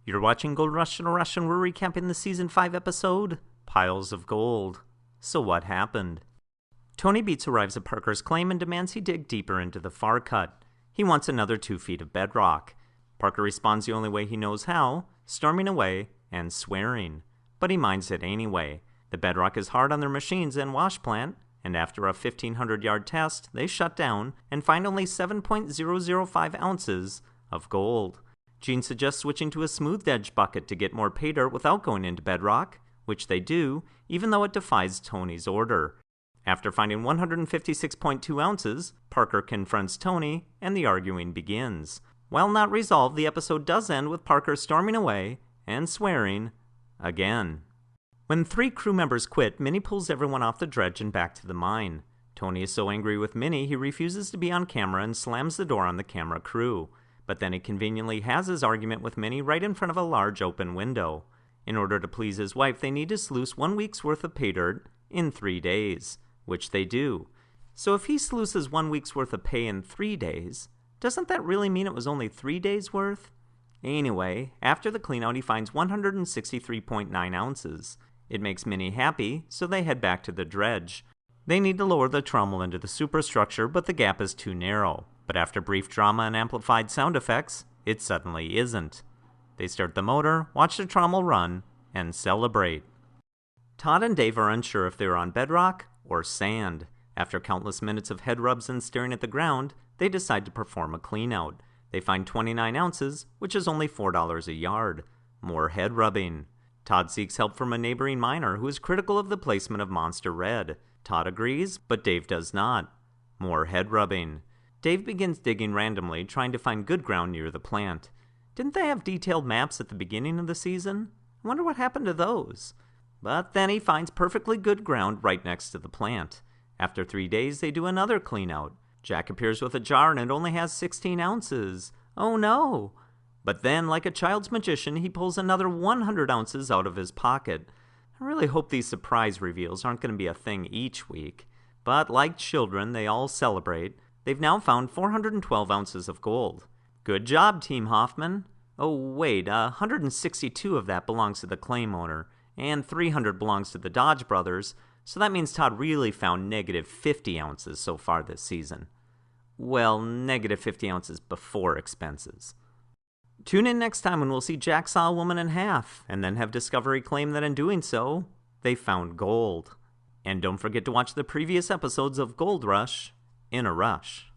You're watching Gold Rush and Rush, and we're recapping the Season 5 episode, Piles of Gold. So what happened? Tony BEETS arrives at Parker's claim and demands he dig deeper into the far cut. He wants another 2 feet of bedrock. Parker responds the only way he knows how, storming away and swearing. But he minds it anyway. The bedrock is hard on their machines and wash plant, and after a 1,500-yard test, they shut down and find only 7.005 ounces of gold. Gene suggests switching to a smoothed-edge bucket to get more pay dirt without going into bedrock, which they do, even though it defies Tony's order. After finding 156.2 ounces, Parker confronts Tony, and the arguing begins. While not resolved, the episode does end with Parker storming away and swearing again. When 3 crew members quit, Minnie pulls everyone off the dredge and back to the mine. Tony is so angry with Minnie, he refuses to be on camera and slams the door on the camera crew. But then he conveniently has his argument with Minnie right in front of a large open window. In order to please his wife, they need to sluice 1 week's worth of pay dirt in 3 days, which they do. So if he sluices 1 week's worth of pay in 3 days, doesn't that really mean it was only 3 days worth? Anyway, after the cleanout, he finds 163.9 ounces. It makes Minnie happy, so they head back to the dredge. They need to lower the trommel into the superstructure, but the gap is too narrow. But after brief drama and amplified sound effects, it suddenly isn't. They start the motor, watch the trommel run, and celebrate. Todd and Dave are unsure if they are on bedrock or sand. After countless minutes of head rubs and staring at the ground, they decide to perform a cleanout. They find 29 ounces, which is only $4 a yard. More head rubbing. Todd seeks help from a neighboring miner who is critical of the placement of Monster Red. Todd agrees, but Dave does not. More head rubbing. Dave begins digging randomly, trying to find good ground near the plant. Didn't they have detailed maps at the beginning of the season? I wonder what happened to those. But then he finds perfectly good ground right next to the plant. After 3 days, they do another cleanout. Jack appears with a jar and it only has 16 ounces. Oh no! But then, like a child's magician, he pulls another 100 ounces out of his pocket. I really hope these surprise reveals aren't going to be a thing each week. But like children, they all celebrate. They've now found 412 ounces of gold. Good job, Team Hoffman. Oh wait, 162 of that belongs to the claim owner, and 300 belongs to the Dodge brothers, so that means Todd really found negative 50 ounces so far this season. Well, negative 50 ounces before expenses. Tune in next time when we'll see Jack saw a woman in half, and then have Discovery claim that in doing so, they found gold. And don't forget to watch the previous episodes of Gold Rush in a Rush.